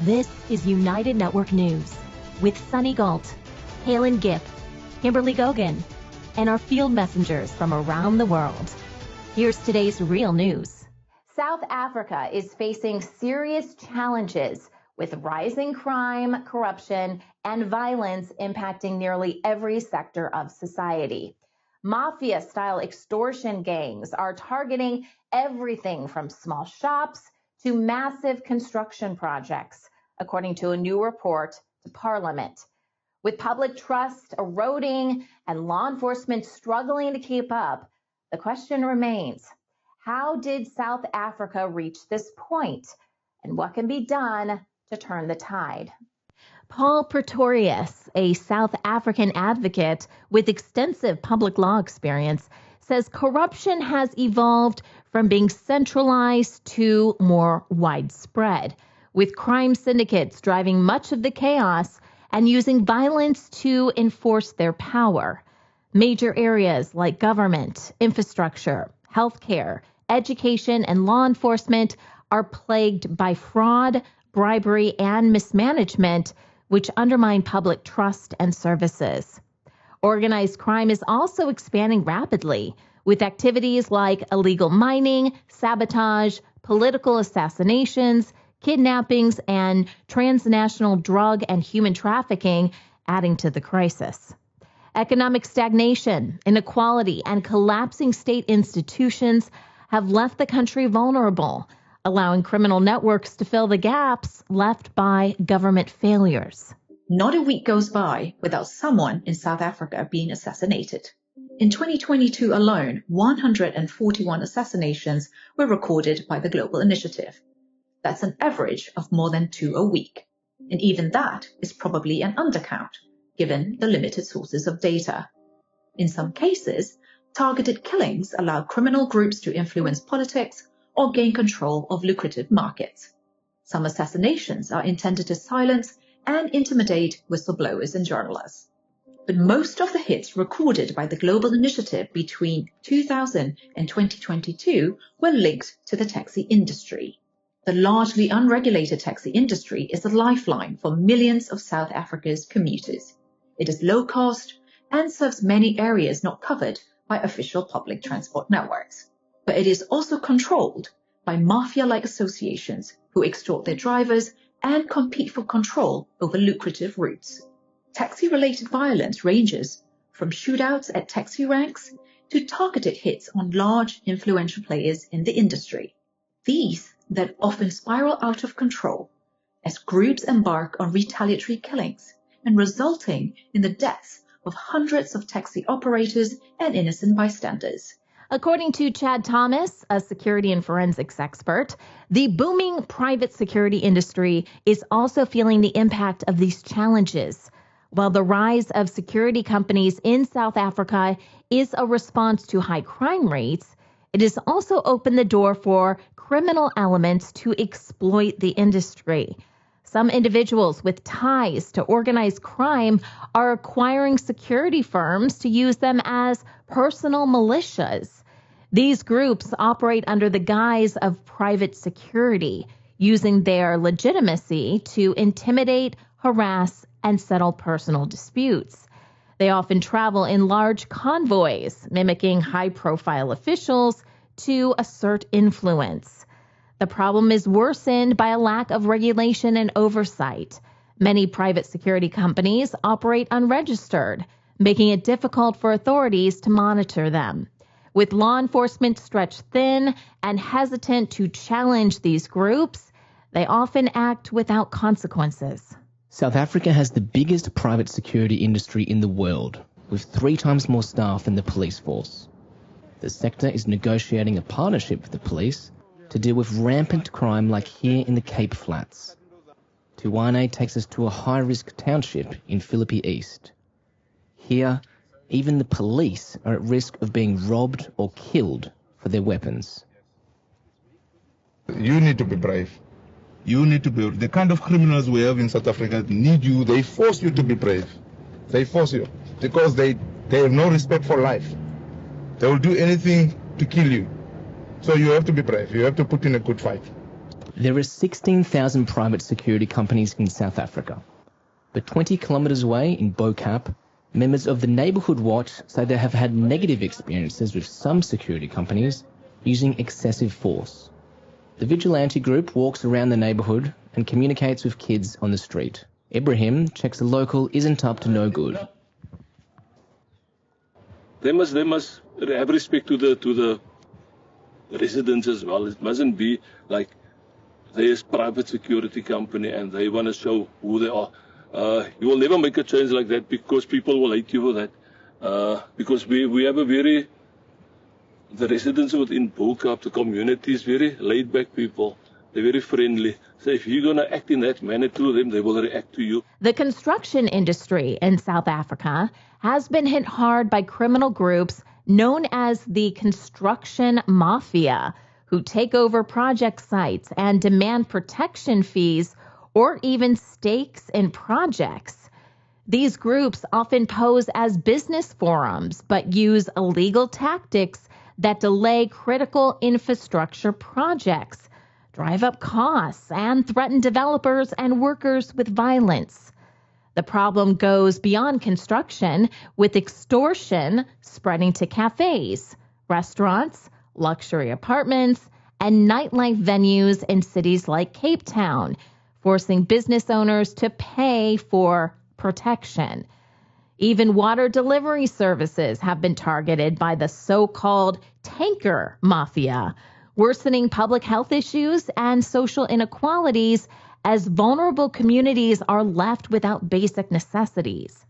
This is United Network News with Sunny Galt, Calen, Kimberly Gogan, and our field messengers from around the world. Here's today's real news. South Africa is facing serious challenges with rising crime, corruption, and violence impacting nearly every sector of society. Mafia-style extortion gangs are targeting everything from small shops to massive construction projects, according to a new report to Parliament. With public trust eroding and law enforcement struggling to keep up, the question remains, how did South Africa reach this point, and what can be done to turn the tide? Paul Pretorius, a South African advocate with extensive public law experience, says corruption has evolved from being centralized to more widespread, with crime syndicates driving much of the chaos and using violence to enforce their power. Major areas like government, infrastructure, healthcare, education, and law enforcement are plagued by fraud, bribery, and mismanagement, which undermine public trust and services. Organized crime is also expanding rapidly, with activities like illegal mining, sabotage, political assassinations, kidnappings, and transnational drug and human trafficking adding to the crisis. Economic stagnation, inequality, and collapsing state institutions have left the country vulnerable, allowing criminal networks to fill the gaps left by government failures. Not a week goes by without someone in South Africa being assassinated. In 2022 alone, 141 assassinations were recorded by the Global Initiative. That's an average of more than 2 a week. And even that is probably an undercount, given the limited sources of data. In some cases, targeted killings allow criminal groups to influence politics or gain control of lucrative markets. Some assassinations are intended to silence and intimidate whistleblowers and journalists. But most of the hits recorded by the Global Initiative between 2000 and 2022 were linked to the taxi industry. The largely unregulated taxi industry is the lifeline for millions of South Africa's commuters. It is low cost and serves many areas not covered by official public transport networks. But it is also controlled by mafia-like associations who extort their drivers and compete for control over lucrative routes. Taxi-related violence ranges from shootouts at taxi ranks to targeted hits on large, influential players in the industry. These that often spiral out of control as groups embark on retaliatory killings and resulting in the deaths of hundreds of taxi operators and innocent bystanders. According to Chad Thomas, a security and forensics expert, the booming private security industry is also feeling the impact of these challenges. While the rise of security companies in South Africa is a response to high crime rates, it has also opened the door for criminal elements to exploit the industry. Some individuals with ties to organized crime are acquiring security firms to use them as personal militias. These groups operate under the guise of private security, using their legitimacy to intimidate, harass, and settle personal disputes. They often travel in large convoys, mimicking high-profile officials to assert influence. The problem is worsened by a lack of regulation and oversight. Many private security companies operate unregistered, making it difficult for authorities to monitor them. With law enforcement stretched thin and hesitant to challenge these groups, they often act without consequences. South Africa has the biggest private security industry in the world, with 3 times more staff than the police force. The sector is negotiating a partnership with the police to deal with rampant crime like here in the Cape Flats. Tuwane takes us to a high-risk township in Philippi East. Here, even the police are at risk of being robbed or killed for their weapons. You need to be brave. You need to be... The kind of criminals we have in South Africa need you. They force you to be brave. They force you because they have no respect for life. They will do anything to kill you. So you have to be brave. You have to put in a good fight. There are 16,000 private security companies in South Africa. But 20 kilometres away in Bo-Kaap, members of the Neighbourhood Watch say they have had negative experiences with some security companies using excessive force. The vigilante group walks around the neighbourhood and communicates with kids on the street. Ibrahim checks the local isn't up to no good. They must have respect to the residents as well. It mustn't be like there's private security company and they want to show who they are. You will never make a change like that because people will hate you for that. Because we have the residents within Bo-Kaap, the community is very laid back people. They're very friendly. So if you're going to act in that manner to them, they will react to you. The construction industry in South Africa has been hit hard by criminal groups known as the construction mafia, who take over project sites and demand protection fees or even stakes in projects. These groups often pose as business forums, but use illegal tactics that delay critical infrastructure projects, drive up costs, and threaten developers and workers with violence. The problem goes beyond construction, with extortion spreading to cafes, restaurants, luxury apartments, and nightlife venues in cities like Cape Town, forcing business owners to pay for protection. Even water delivery services have been targeted by the so-called tanker mafia, worsening public health issues and social inequalities as vulnerable communities are left without basic necessities.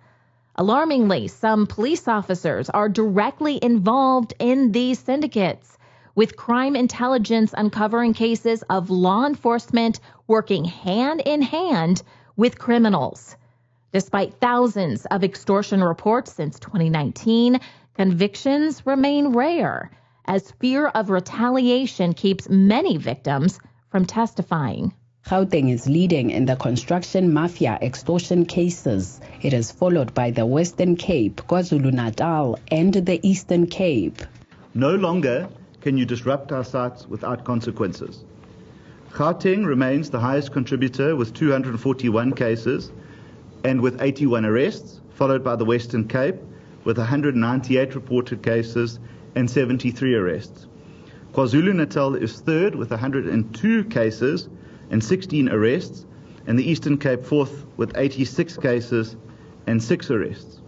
Alarmingly, some police officers are directly involved in these syndicates, with crime intelligence uncovering cases of law enforcement working hand in hand with criminals. Despite thousands of extortion reports since 2019, convictions remain rare, as fear of retaliation keeps many victims from testifying. Gauteng is leading in the construction mafia extortion cases. It is followed by the Western Cape, KwaZulu-Natal, and the Eastern Cape. No longer can you disrupt our sites without consequences. Gauteng remains the highest contributor with 241 cases and with 81 arrests, followed by the Western Cape with 198 reported cases and 73 arrests. KwaZulu-Natal is third with 102 cases and 16 arrests, and the Eastern Cape fourth with 86 cases and 6 arrests.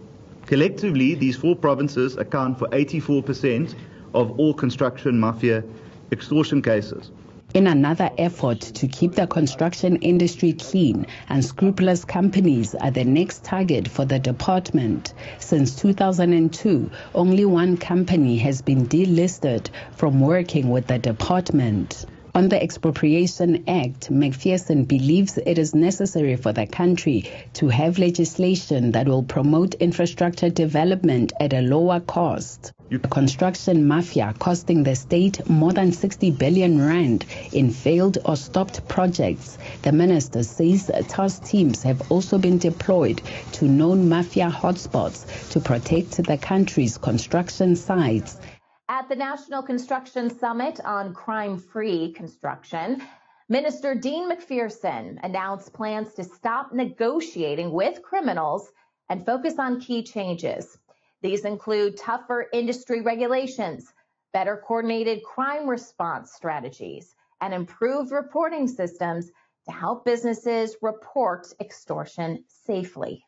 Collectively, these 4 provinces account for 84% of all construction mafia extortion cases. In another effort to keep the construction industry clean, unscrupulous companies are the next target for the department. Since 2002, only one company has been delisted from working with the department. On the Expropriation Act, McPherson believes it is necessary for the country to have legislation that will promote infrastructure development at a lower cost. The construction mafia costing the state more than 60 billion rand in failed or stopped projects. The minister says task teams have also been deployed to known mafia hotspots to protect the country's construction sites. At the National Construction Summit on Crime-Free Construction, Minister Dean McPherson announced plans to stop negotiating with criminals and focus on key changes. These include tougher industry regulations, better coordinated crime response strategies, and improved reporting systems to help businesses report extortion safely.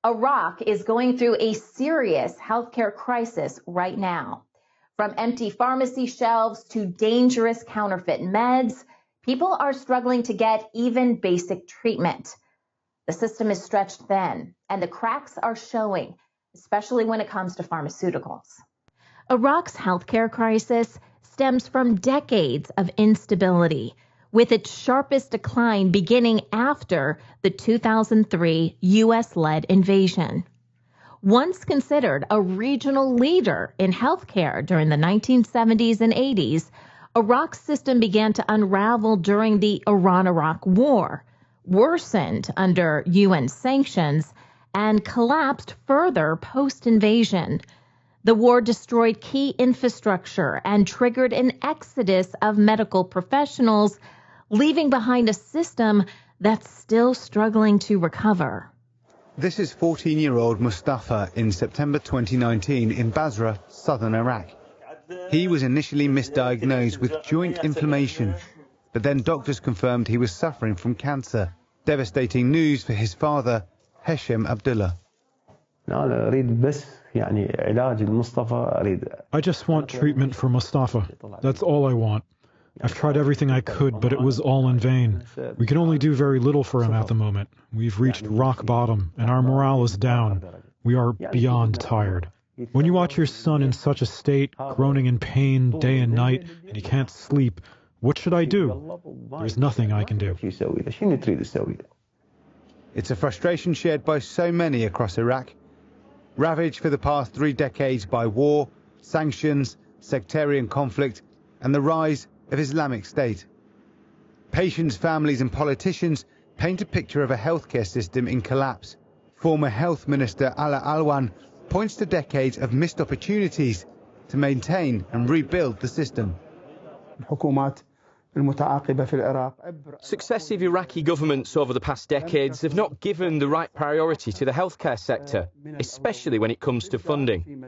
Iraq is going through a serious healthcare crisis right now. From empty pharmacy shelves to dangerous counterfeit meds, people are struggling to get even basic treatment. The system is stretched thin, and the cracks are showing, especially when it comes to pharmaceuticals. Iraq's healthcare crisis stems from decades of instability, with its sharpest decline beginning after the 2003 U.S.-led invasion. Once considered a regional leader in healthcare during the 1970s and 80s, Iraq's system began to unravel during the Iran-Iraq War, worsened under UN sanctions, and collapsed further post-invasion. The war destroyed key infrastructure and triggered an exodus of medical professionals, leaving behind a system that's still struggling to recover. This is 14-year-old Mustafa in September 2019 in Basra, southern Iraq. He was initially misdiagnosed with joint inflammation, but then doctors confirmed he was suffering from cancer. Devastating news for his father, Hesham Abdullah. I just want treatment for Mustafa. That's all I want. I've tried everything I could, but it was all in vain. We can only do very little for him at the moment. We've reached rock bottom, and our morale is down. We are beyond tired. When you watch your son in such a state, groaning in pain day and night, and he can't sleep, what should I do? There's nothing I can do. It's a frustration shared by so many across Iraq, ravaged for the past 3 decades by war, sanctions, sectarian conflict, and the rise of Islamic State. Patients, families and politicians paint a picture of a healthcare system in collapse. Former Health Minister Ala Alwan points to decades of missed opportunities to maintain and rebuild the system. Successive Iraqi governments over the past decades have not given the right priority to the healthcare sector, especially when it comes to funding.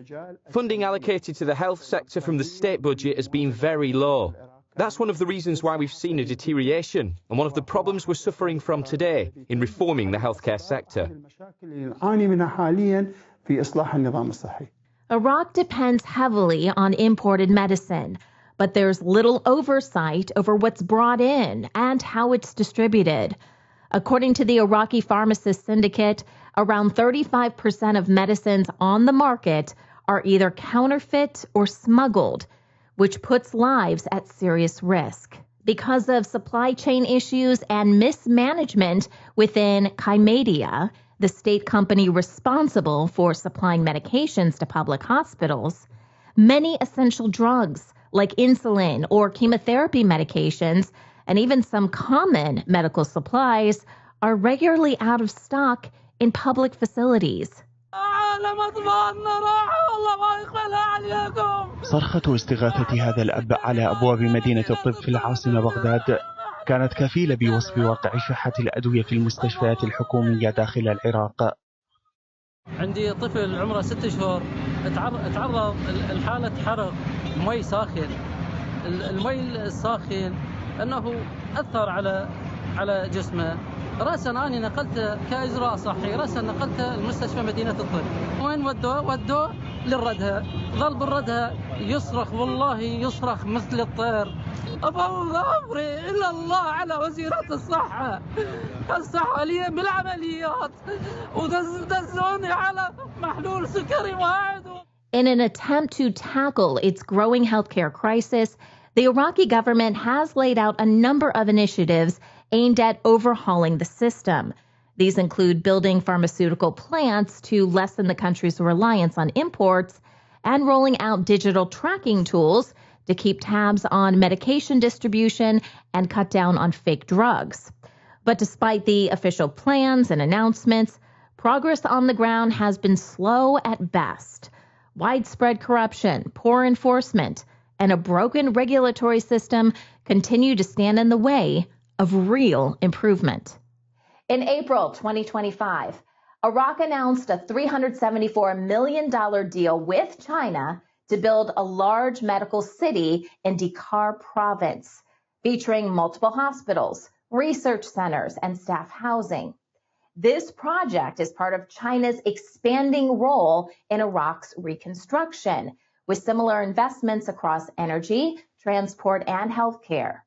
Funding allocated to the health sector from the state budget has been very low. That's one of the reasons why we've seen a deterioration and one of the problems we're suffering from today in reforming the healthcare sector. Iraq depends heavily on imported medicine, but there's little oversight over what's brought in and how it's distributed. According to the Iraqi Pharmacist Syndicate, around 35% of medicines on the market are either counterfeit or smuggled, which puts lives at serious risk. Because of supply chain issues and mismanagement within Chimedia, the state company responsible for supplying medications to public hospitals, many essential drugs like insulin or chemotherapy medications, and even some common medical supplies are regularly out of stock in public facilities. صرخة استغاثة هذا الأب على أبواب مدينة الطب في العاصمة بغداد كانت كفيلة بوصف واقع شحة الأدوية في المستشفيات الحكومية داخل العراق. عندي طفل عمره 6 شهور تعرض لحالة حرق مي ساخن. المي الساخن أنه أثر على جسمه. رأسا أنا نقلته كإجراء صحي، رأسا نقلته لمستشفى مدينة الطب. وين ودوه للردها، ظل بالردها يصرخ، والله يصرخ مثل الطير. أفوض أمري إلا الله على وزيرة الصحة لي بالعمليات ودزوني على محلول سكري واحد. In an attempt to tackle its growing healthcare crisis, the Iraqi government has laid out a number of initiatives aimed at overhauling the system. These include building pharmaceutical plants to lessen the country's reliance on imports and rolling out digital tracking tools to keep tabs on medication distribution and cut down on fake drugs. But despite the official plans and announcements, progress on the ground has been slow at best. Widespread corruption, poor enforcement, and a broken regulatory system continue to stand in the way of real improvement. In April 2025, Iraq announced a $374 million deal with China to build a large medical city in Dhikar province, featuring multiple hospitals, research centers, and staff housing. This project is part of China's expanding role in Iraq's reconstruction, with similar investments across energy, transport, and healthcare.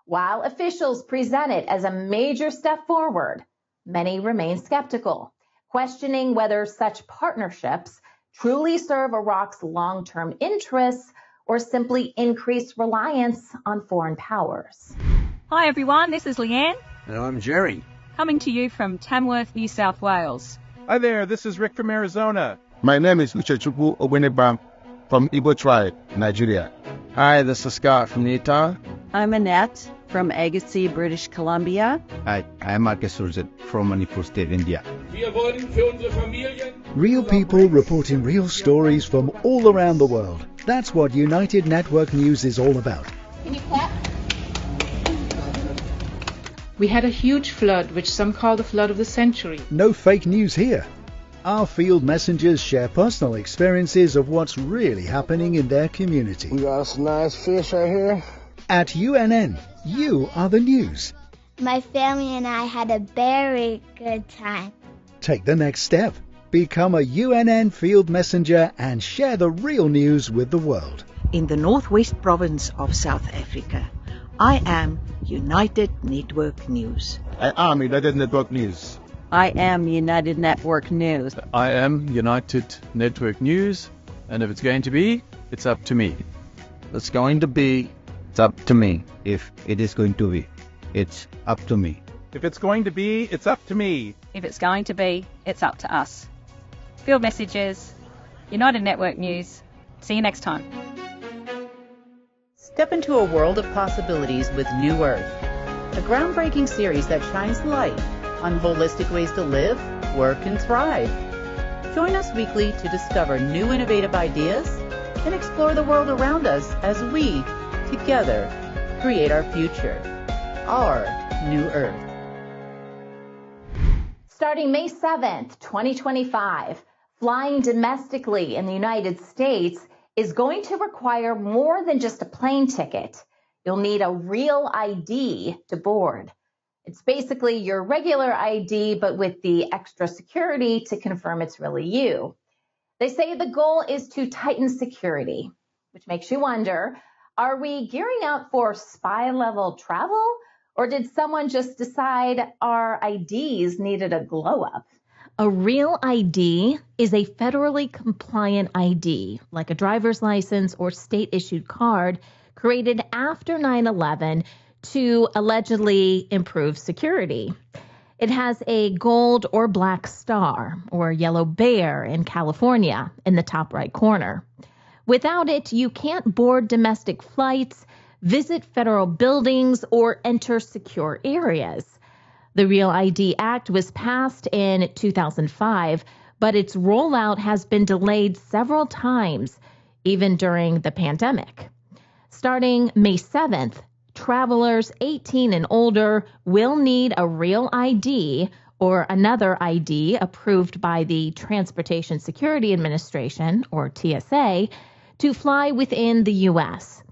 While officials present it as a major step forward, many remain skeptical, questioning whether such partnerships truly serve Iraq's long-term interests or simply increase reliance on foreign powers. Hi everyone, this is Leanne. And I'm Jerry. Coming to you from Tamworth, New South Wales. Hi there, this is Rick from Arizona. My name is Uchechukwu Obenebam from Igbo tribe, Nigeria. Hi, this is Scott from Utah. I'm Annette from Agassiz, British Columbia. Hi, I'm Marcus Surzet from Manipur State, India. Real people reporting real stories from all around the world. That's what United Network News is all about. Can you clap? We had a huge flood, which some call the flood of the century. No fake news here. Our field messengers share personal experiences of what's really happening in their community. We got some nice fish right here. At UNN, you are the news. My family and I had a very good time. Take the next step. Become a UNN field messenger and share the real news with the world. In the northwest province of South Africa, I am United Network News. I am United Network News. I am United Network News. I am United Network News, and if it's going to be, it's up to me. It's going to be, it's up to me. If it is going to be, it's up to me. If it's going to be, it's up to me. If it's going to be, it's up to us. Field Messages, United Network News. See you next time. Step into a world of possibilities with New Earth, a groundbreaking series that shines light on holistic ways to live, work, and thrive. Join us weekly to discover new innovative ideas and explore the world around us as we, together, create our future, our New Earth. Starting May 7th, 2025, flying domestically in the United States is going to require more than just a plane ticket. You'll need a real ID to board. It's basically your regular ID, but with the extra security to confirm it's really you. They say the goal is to tighten security, which makes you wonder, are we gearing up for spy-level travel? Or did someone just decide our IDs needed a glow-up? A real ID is a federally compliant ID, like a driver's license or state-issued card, created after 9/11 to allegedly improve security. It has a gold or black star or yellow bear in California in the top right corner. Without it, you can't board domestic flights, visit federal buildings, or enter secure areas. The Real ID Act was passed in 2005, but its rollout has been delayed several times, even during the pandemic. Starting May 7th, travelers 18 and older will need a real ID or another ID approved by the Transportation Security Administration, or TSA, to fly within the U.S.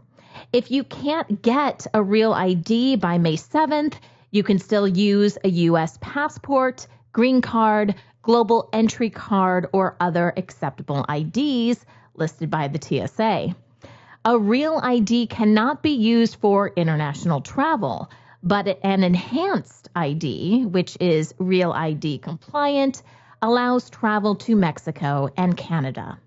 If you can't get a real ID by May 7th, you can still use a U.S. passport, green card, global entry card, or other acceptable IDs listed by the TSA. A real ID cannot be used for international travel, but an enhanced ID, which is Real ID compliant, allows travel to Mexico and Canada.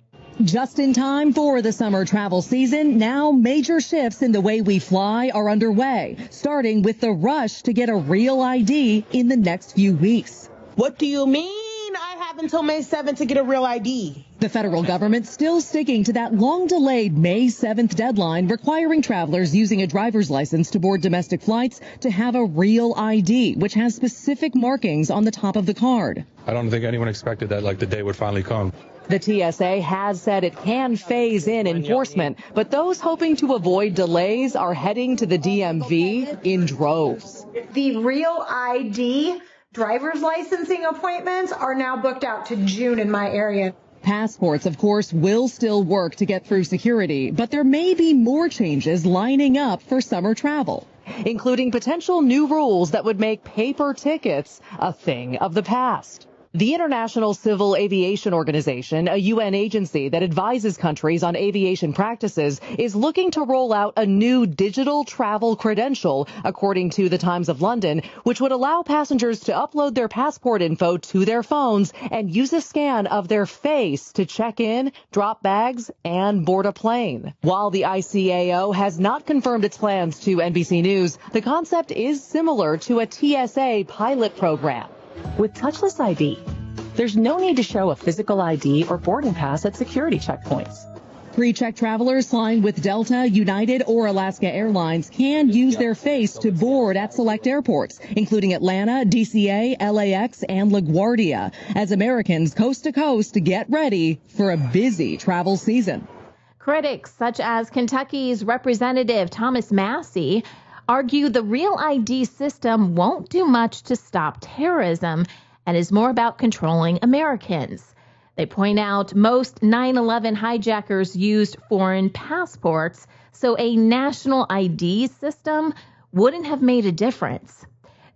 Just in time for the summer travel season, now major shifts in the way we fly are underway, starting with the rush to get a real ID in the next few weeks. What do you mean? I have until May 7th to get a real ID. The federal government still sticking to that long-delayed May 7th deadline, requiring travelers using a driver's license to board domestic flights to have a real ID, which has specific markings on the top of the card. I don't think anyone expected that, the day would finally come. The TSA has said it can phase in enforcement, but those hoping to avoid delays are heading to the DMV in droves. The Real ID driver's licensing appointments are now booked out to June in my area. Passports, of course, will still work to get through security, but there may be more changes lining up for summer travel, including potential new rules that would make paper tickets a thing of the past. The International Civil Aviation Organization, a UN agency that advises countries on aviation practices, is looking to roll out a new digital travel credential, according to the Times of London, which would allow passengers to upload their passport info to their phones and use a scan of their face to check in, drop bags, and board a plane. While the ICAO has not confirmed its plans to NBC News, the concept is similar to a TSA pilot program. With touchless ID, there's no need to show a physical ID or boarding pass at security checkpoints. Pre-check travelers flying with Delta, United, or Alaska Airlines can use their face to board at select airports, including Atlanta, DCA, LAX, and LaGuardia, as Americans coast to coast get ready for a busy travel season. Critics such as Kentucky's Representative Thomas Massie argue the Real ID system won't do much to stop terrorism and is more about controlling Americans. They point out most 9/11 hijackers used foreign passports, so a national ID system wouldn't have made a difference.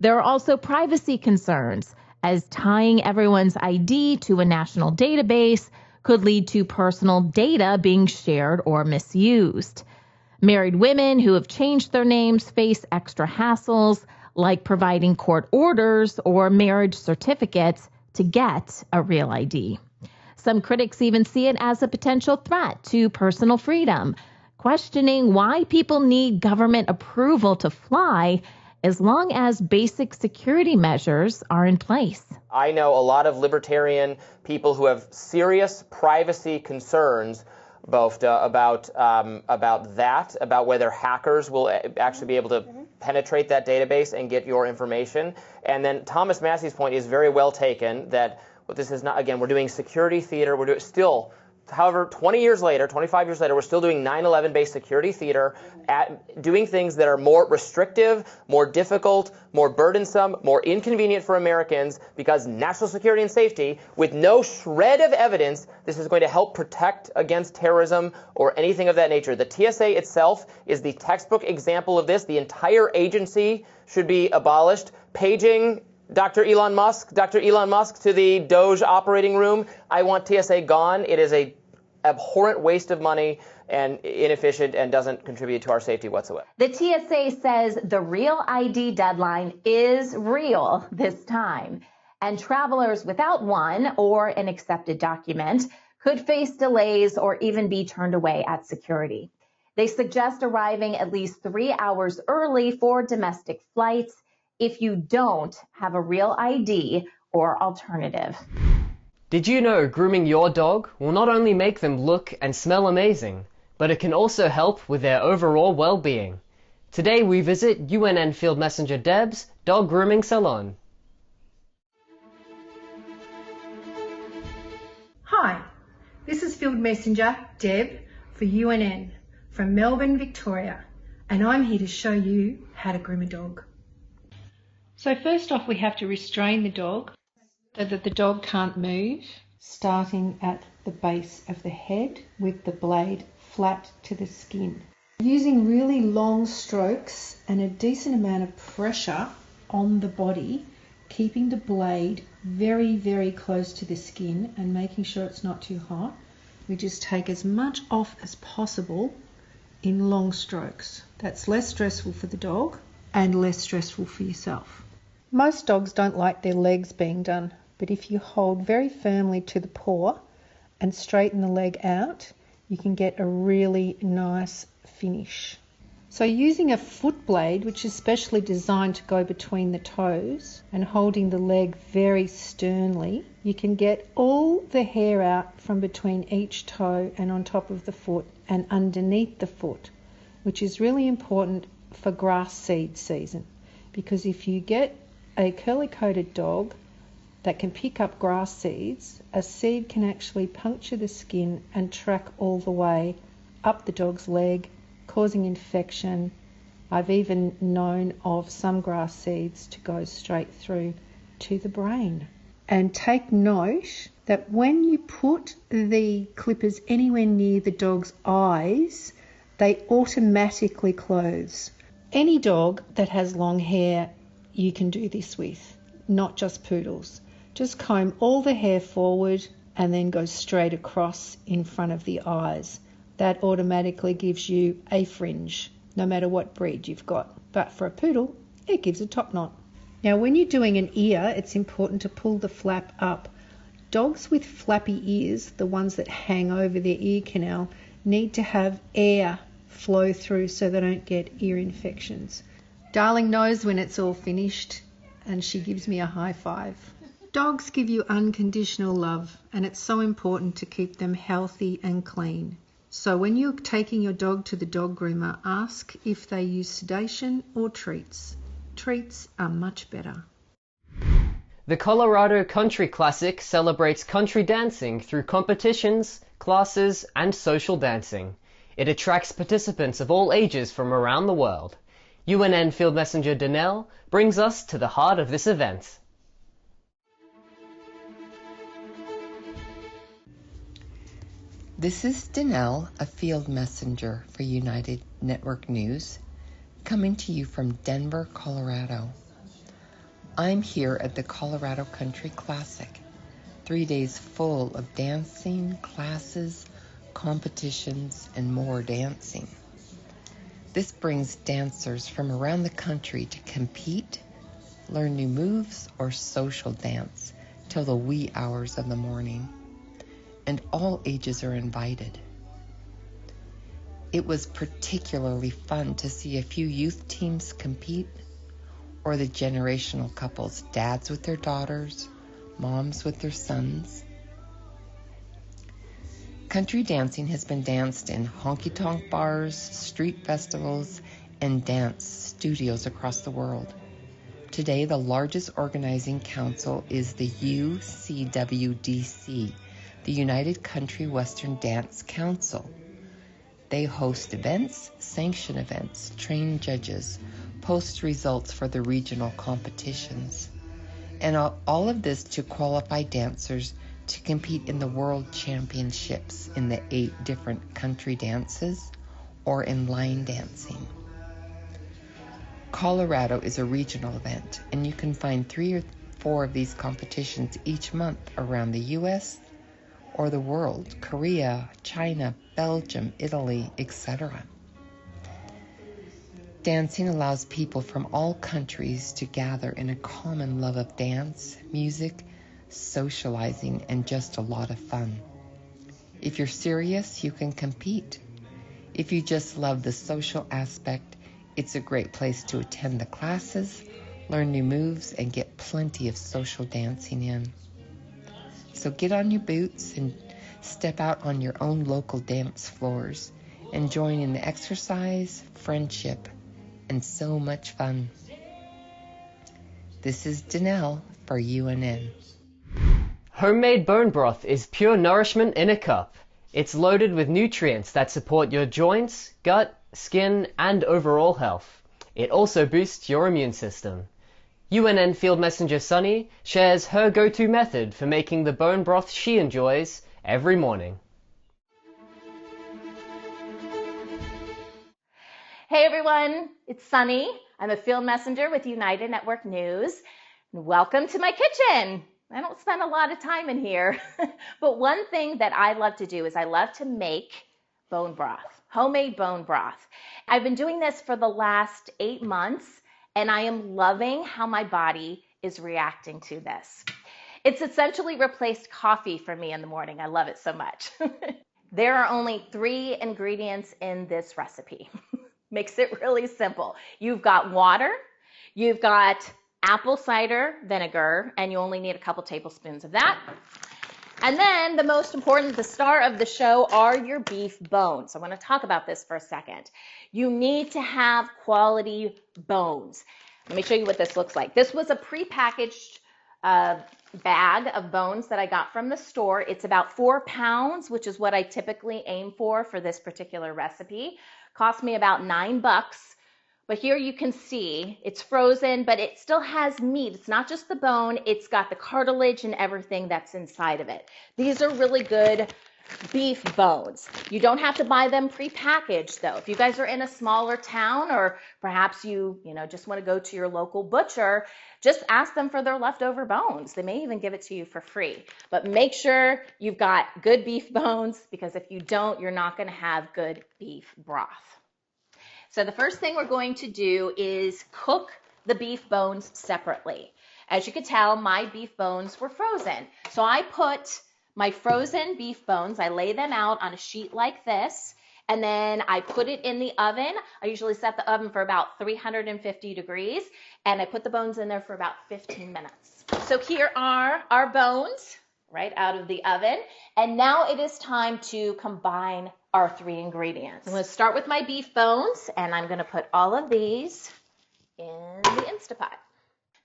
There are also privacy concerns, as tying everyone's ID to a national database could lead to personal data being shared or misused. Married women who have changed their names face extra hassles, like providing court orders or marriage certificates to get a real ID. Some critics even see it as a potential threat to personal freedom, questioning why people need government approval to fly as long as basic security measures are in place. I know a lot of libertarian people who have serious privacy concerns both about whether hackers will actually be able to penetrate that database and get your information. And then Thomas Massie's point is very well taken that what this is not, again, we're doing security theater. We're doing still, however, 20 years later, 25 years later, we're still doing 9/11 based security theater, doing things that are more restrictive, more difficult, more burdensome, more inconvenient for Americans because national security and safety, with no shred of evidence, this is going to help protect against terrorism or anything of that nature. The TSA itself is the textbook example of this. The entire agency should be abolished. Paging Dr. Elon Musk to the Doge operating room. I want TSA gone. It is a abhorrent waste of money and inefficient and doesn't contribute to our safety whatsoever. The TSA says the Real ID deadline is real this time, and travelers without one or an accepted document could face delays or even be turned away at security. They suggest arriving at least 3 hours early for domestic flights if you don't have a real ID or alternative. Did you know grooming your dog will not only make them look and smell amazing, but it can also help with their overall well-being? Today we visit UNN Field Messenger Deb's Dog Grooming Salon. Hi, this is Field Messenger Deb for UNN from Melbourne, Victoria, and I'm here to show you how to groom a dog. So first off, we have to restrain the dog so that the dog can't move, starting at the base of the head with the blade flat to the skin. Using really long strokes and a decent amount of pressure on the body, keeping the blade very, very close to the skin and making sure it's not too hot. We just take as much off as possible in long strokes. That's less stressful for the dog and less stressful for yourself. Most dogs don't like their legs being done, but if you hold very firmly to the paw and straighten the leg out, you can get a really nice finish. So using a foot blade, which is specially designed to go between the toes, and holding the leg very sternly, you can get all the hair out from between each toe and on top of the foot and underneath the foot, which is really important for grass seed season, because if you get a curly-coated dog that can pick up grass seeds, a seed can actually puncture the skin and track all the way up the dog's leg, causing infection. I've even known of some grass seeds to go straight through to the brain. And take note that when you put the clippers anywhere near the dog's eyes, they automatically close. Any dog that has long hair you can do this with, not just poodles. Just comb all the hair forward and then go straight across in front of the eyes. That automatically gives you a fringe, no matter what breed you've got. But for a poodle, it gives a top knot. Now, when you're doing an ear, it's important to pull the flap up. Dogs with flappy ears, the ones that hang over their ear canal, need to have air flow through so they don't get ear infections. Darling knows when it's all finished, and she gives me a high five. Dogs give you unconditional love, and it's so important to keep them healthy and clean. So when you're taking your dog to the dog groomer, ask if they use sedation or treats. Treats are much better. The Colorado Country Classic celebrates country dancing through competitions, classes, and social dancing. It attracts participants of all ages from around the world. UNN Field Messenger Danelle brings us to the heart of this event. This is Danelle, a field messenger for United Network News, coming to you from Denver, Colorado. I'm here at the Colorado Country Classic, 3 days full of dancing, classes, competitions, and more dancing. This brings dancers from around the country to compete, learn new moves, or social dance till the wee hours of the morning. And all ages are invited. It was particularly fun to see a few youth teams compete, or the generational couples, dads with their daughters, moms with their sons. Country dancing has been danced in honky-tonk bars, street festivals, and dance studios across the world. Today, the largest organizing council is the UCWDC, the United Country Western Dance Council. They host events, sanction events, train judges, post results for the regional competitions, and all of this to qualify dancers to compete in the World Championships in the 8 different country dances or in line dancing. Colorado is a regional event, and you can find 3 or 4 of these competitions each month around the U.S., or the world, Korea, China, Belgium, Italy, etc. Dancing allows people from all countries to gather in a common love of dance, music, socializing, and just a lot of fun. If you're serious, you can compete. If you just love the social aspect, it's a great place to attend the classes, learn new moves, and get plenty of social dancing in. So get on your boots and step out on your own local dance floors and join in the exercise, friendship, and so much fun. This is Danelle for UNN. Homemade bone broth is pure nourishment in a cup. It's loaded with nutrients that support your joints, gut, skin, and overall health. It also boosts your immune system. UNN Field Messenger Sunny shares her go-to method for making the bone broth she enjoys every morning. Hey everyone, it's Sunny. I'm a field messenger with United Network News. Welcome to my kitchen. I don't spend a lot of time in here, but one thing that I love to do is I love to make bone broth, homemade bone broth. I've been doing this for the last 8 months, and I am loving how my body is reacting to this. It's essentially replaced coffee for me in the morning. I love it so much. There are only 3 ingredients in this recipe. Makes it really simple. You've got water, you've got apple cider vinegar, and you only need a couple tablespoons of that. And then the most important, the star of the show, are your beef bones. I want to talk about this for a second. You need to have quality bones. Let me show you what this looks like. This was a prepackaged bag of bones that I got from the store. It's about 4 pounds, which is what I typically aim for this particular recipe. Cost me about $9. But here you can see it's frozen, but it still has meat. It's not just the bone, it's got the cartilage and everything that's inside of it. These are really good beef bones. You don't have to buy them prepackaged though. If you guys are in a smaller town, or perhaps you just want to go to your local butcher, just ask them for their leftover bones. They may even give it to you for free. But make sure you've got good beef bones, because if you don't, you're not going to have good beef broth. So the first thing we're going to do is cook the beef bones separately. As you can tell, my beef bones were frozen. So I put my frozen beef bones, I lay them out on a sheet like this, and then I put it in the oven. I usually set the oven for about 350 degrees, and I put the bones in there for about 15 minutes. So here are our bones right out of the oven, and now it is time to combine our 3 ingredients. I'm going to start with my beef bones, and I'm going to put all of these in the Instapot.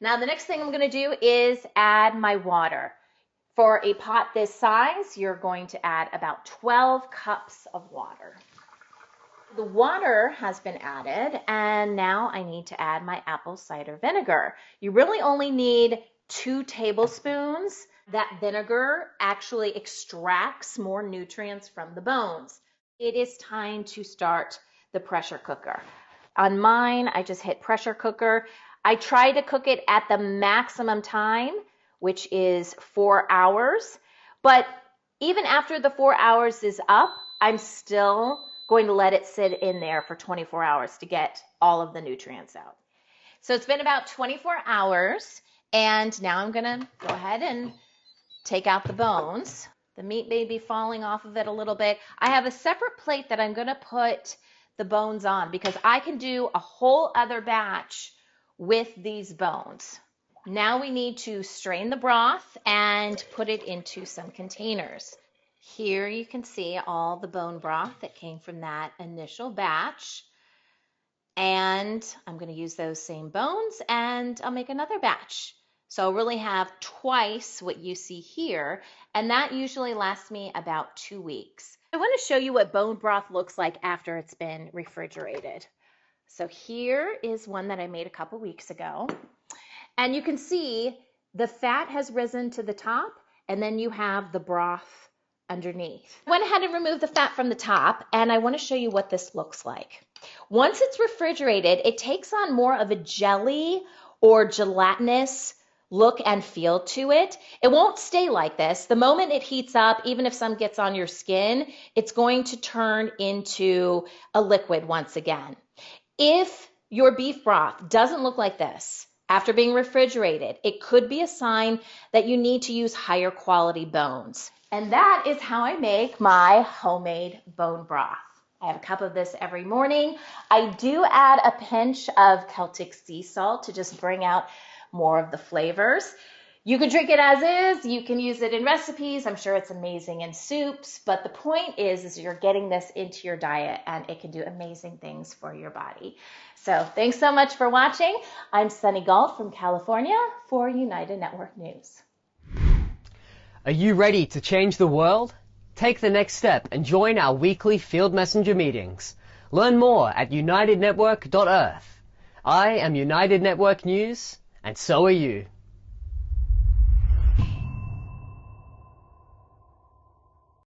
Now the next thing I'm going to do is add my water. For a pot this size, you're going to add about 12 cups of water. The water has been added, and now I need to add my apple cider vinegar. You really only need 2 tablespoons. That vinegar actually extracts more nutrients from the bones. It is time to start the pressure cooker. On mine, I just hit pressure cooker. I try to cook it at the maximum time, which is 4 hours. But even after the 4 hours is up, I'm still going to let it sit in there for 24 hours to get all of the nutrients out. So it's been about 24 hours, and now I'm going to go ahead and take out the bones. The meat may be falling off of it a little bit. I have a separate plate that I'm going to put the bones on because I can do a whole other batch with these bones. Now we need to strain the broth and put it into some containers. Here you can see all the bone broth that came from that initial batch. And I'm going to use those same bones and I'll make another batch. So I'll really have twice what you see here, and that usually lasts me about 2 weeks. I want to show you what bone broth looks like after it's been refrigerated. So here is one that I made a couple weeks ago. And you can see the fat has risen to the top, and then you have the broth underneath. I went ahead and removed the fat from the top, and I want to show you what this looks like. Once it's refrigerated, it takes on more of a jelly or gelatinous look and feel to it. It won't stay like this. The moment it heats up, even if some gets on your skin, it's going to turn into a liquid once again. If your beef broth doesn't look like this after being refrigerated, it could be a sign that you need to use higher quality bones. And that is how I make my homemade bone broth. I have a cup of this every morning. I do add a pinch of Celtic sea salt to just bring out more of the flavors. You can drink it as is. You can use it in recipes. I'm sure it's amazing in soups. But the point is you're getting this into your diet, and it can do amazing things for your body. So thanks so much for watching. I'm Sunny Galt from California for United Network News. Are you ready to change the world? Take the next step and join our weekly Field Messenger meetings. Learn more at unitednetwork.earth. I am United Network News, and so are you.